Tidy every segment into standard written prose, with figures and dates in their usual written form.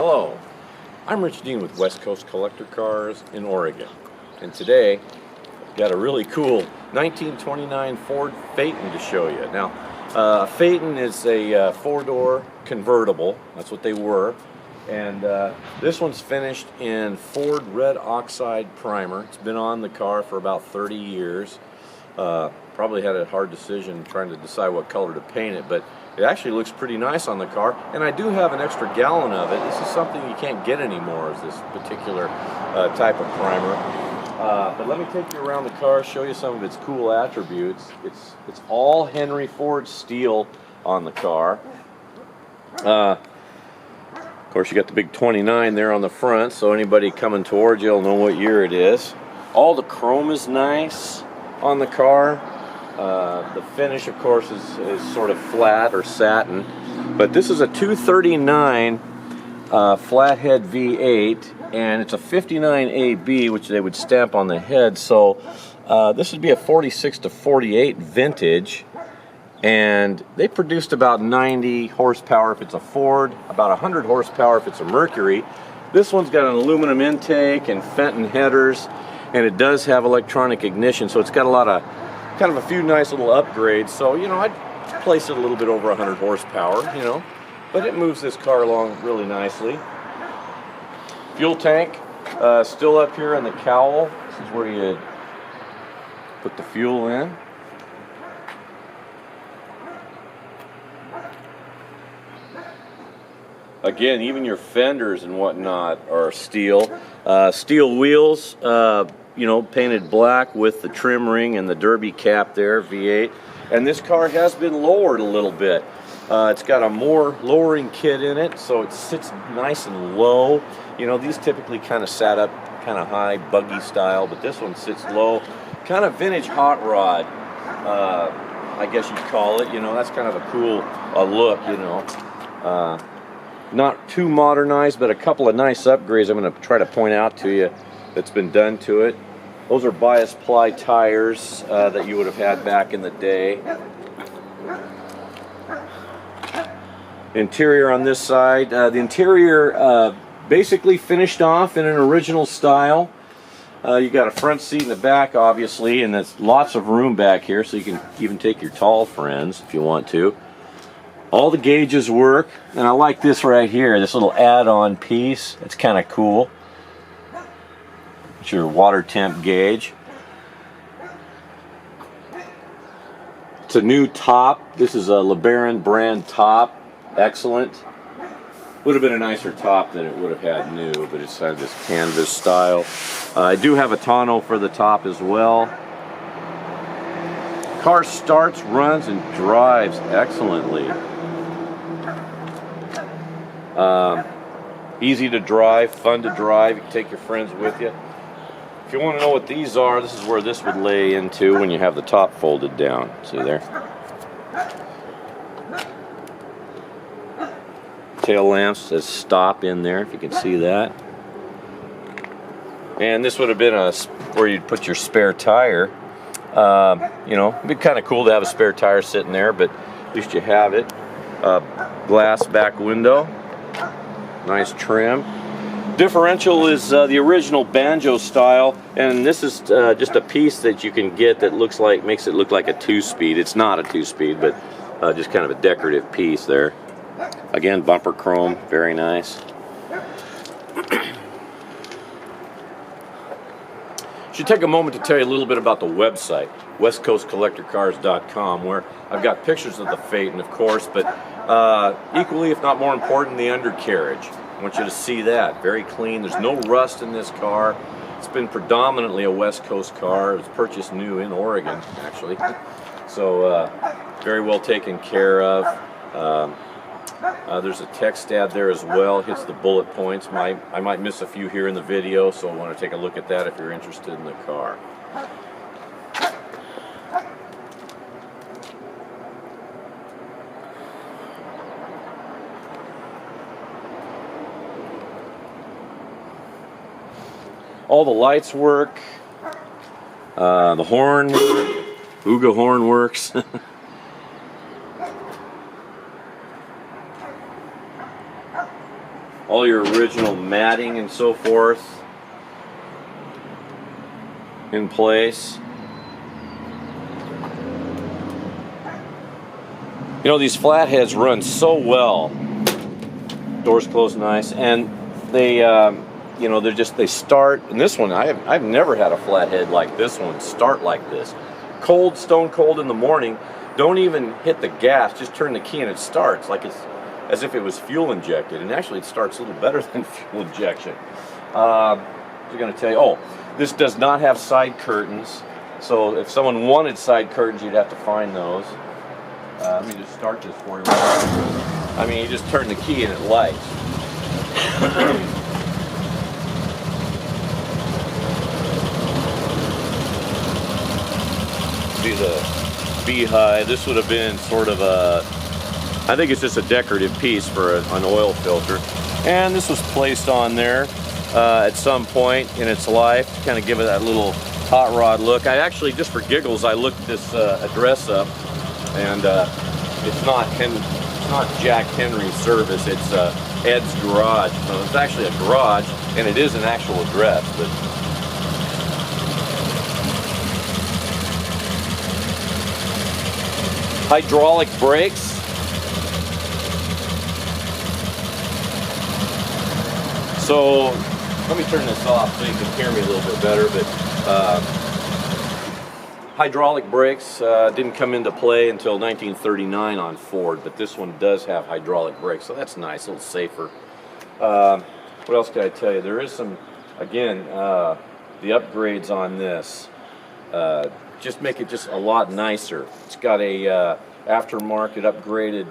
Hello, I'm Rich Dean with West Coast Collector Cars in Oregon, and today I've got a really cool 1929 Ford Phaeton to show you. Now, Phaeton is a four-door convertible. That's what they were, and this one's finished in Ford Red Oxide primer. It's been on the car for about 30 years. Probably had a hard decision trying to decide what color to paint it, but it actually looks pretty nice on the car, and I do have an extra gallon of it. This is something you can't get anymore, is this particular type of primer. But let me take you around the car, show you some of its cool attributes. It's all Henry Ford steel on the car. Of course, you got the big 29 there on the front, so anybody coming towards you will know what year it is. All the chrome is nice on the car. The finish, of course, is sort of flat or satin, but this is a 239 Flathead V8, and it's a 59 AB, which they would stamp on the head. So this would be a 46 to 48 vintage, and they produced about 90 horsepower if it's a Ford, about 100 horsepower if it's a Mercury. This one's got an aluminum intake and Phaeton headers, and it does have electronic ignition, so it's got a lot of kind of a few nice little upgrades. So, you know, I'd place it a little bit over 100 horsepower, you know, but it moves this car along really nicely. Fuel tank still up here in the cowl. This is where you put the fuel in. Again, even your fenders and whatnot are steel. Steel wheels, you know, painted black with the trim ring and the derby cap there, V8. And this car has been lowered a little bit. It's got a more lowering kit in it, so it sits nice and low. You know, these typically kind of sat up kind of high, buggy style, but this one sits low. Kind of vintage hot rod, I guess you'd call it. You know, that's kind of a cool look, you know. Not too modernized, but a couple of nice upgrades I'm going to try to point out to you that's been done to it. Those are bias ply tires that you would have had back in the day. Interior on this side, the interior basically finished off in an original style. You got a front seat in the back, obviously, and there's lots of room back here, so you can even take your tall friends if you want to. All the gauges work, and I like this right here, this little add-on piece. It's kind of cool. It's your water temp gauge. It's a new top. This is a LeBaron brand top. Excellent. Would have been a nicer top than it would have had new, but it's kind of this canvas style. I do have a tonneau for the top as well. Car starts, runs, and drives excellently. Easy to drive, fun to drive. You can take your friends with you. If you want to know what these are, this is where this would lay into when you have the top folded down. See there? Tail lamps says stop in there, if you can see that. And this would have been where you'd put your spare tire. You know, it'd be kind of cool to have a spare tire sitting there, but at least you have it. Glass back window. Nice trim. Differential is the original banjo style, and this is just a piece that you can get that makes it look like a 2-speed. It's not a 2-speed, but just kind of a decorative piece there. Again, bumper chrome, very nice. Should take a moment to tell you a little bit about the website, westcoastcollectorcars.com, where I've got pictures of the Phaeton, of course, but equally, if not more important, the undercarriage. I want you to see that. Very clean. There's no rust in this car. It's been predominantly a West Coast car. It was purchased new in Oregon, actually. So very well taken care of. There's a text stab there as well. It hits the bullet points. I might miss a few here in the video, so I want to take a look at that if you're interested in the car. All the lights work. The horn, Ooga horn works. all your original matting and so forth in place. You know, these flatheads run so well. Doors closed nice, and they, you know, they start. And this one, I've never had a flathead like this one start like this. Cold, stone cold in the morning. Don't even hit the gas. Just turn the key and it starts like it's as if it was fuel injected. And actually, it starts a little better than fuel injection. I'm going to tell you. Oh, this does not have side curtains. So if someone wanted side curtains, you'd have to find those. Let me just start this for you. I mean, you just turn the key and it lights. See the beehive. This would have been sort of a, I think it's just a decorative piece for an oil filter. And this was placed on there at some point in its life to kind of give it that little hot rod look. I actually, just for giggles, I looked this address up. And it's not Jack Henry's service, it's Ed's Garage. So it's actually a garage, and it is an actual address. But hydraulic brakes. So let me turn this off so you can hear me a little bit better. But hydraulic brakes didn't come into play until 1939 on Ford, but this one does have hydraulic brakes, so that's nice, a little safer. What else can I tell you? There is some, again, the upgrades on this just make it just a lot nicer. It's got a aftermarket upgraded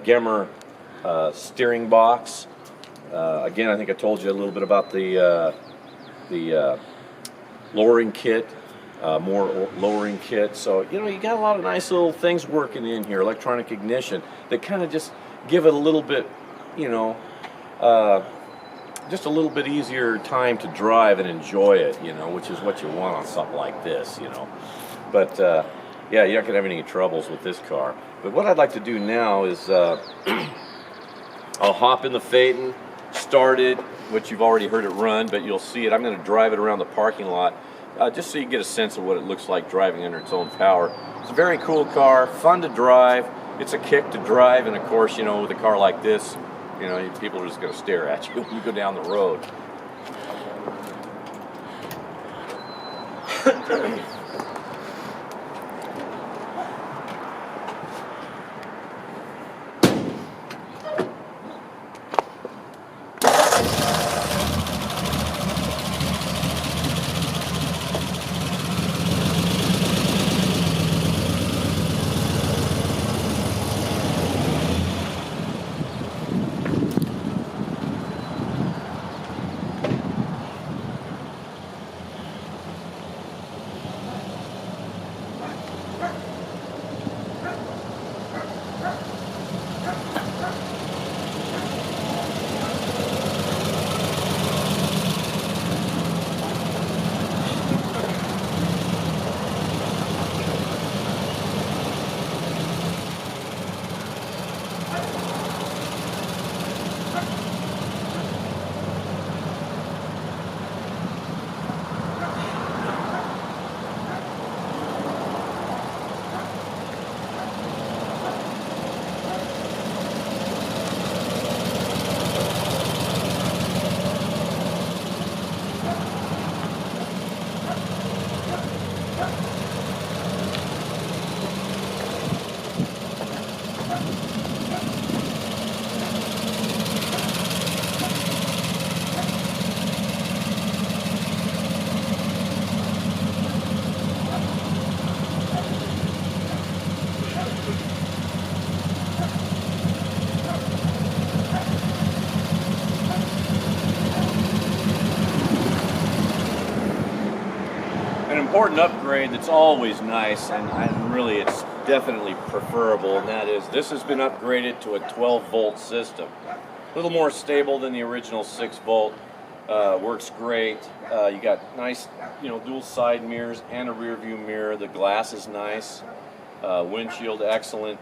Gemmer steering box. Again, I think I told you a little bit about the lowering kit. More lowering kit, so you know you got a lot of nice little things working in here. Electronic ignition that kind of just give it a little bit, you know, just a little bit easier time to drive and enjoy it, you know, which is what you want on something like this, you know. But yeah, you're not gonna have any troubles with this car. But what I'd like to do now is I'll hop in the Phaeton, start it, which you've already heard it run, but you'll see it. I'm going to drive it around the parking lot. Just so you get a sense of what it looks like driving under its own power. It's a very cool car, fun to drive. It's a kick to drive, and of course, you know, with a car like this, you know, people are just going to stare at you when you go down the road. Important upgrade that's always nice, and really it's definitely preferable, and that is this has been upgraded to a 12-volt system. A little more stable than the original 6-volt. Works great. You got nice, you know, dual side mirrors and a rear view mirror. The glass is nice. Windshield excellent.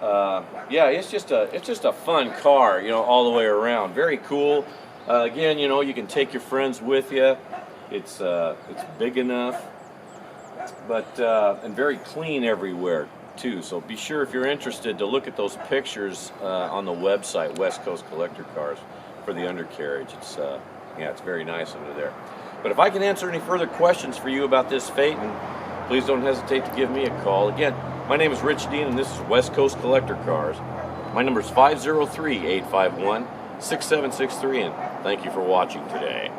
yeah, it's just a fun car, you know, all the way around. Very cool. Again, you know, you can take your friends with you. It's big enough, but and very clean everywhere too. So be sure, if you're interested, to look at those pictures on the website, West Coast Collector Cars, for the undercarriage. It's yeah, it's very nice under there. But if I can answer any further questions for you about this Phaeton, please don't hesitate to give me a call. Again, my name is Rich Dean, and this is West Coast Collector Cars. My number is 503-851-6763, and thank you for watching today.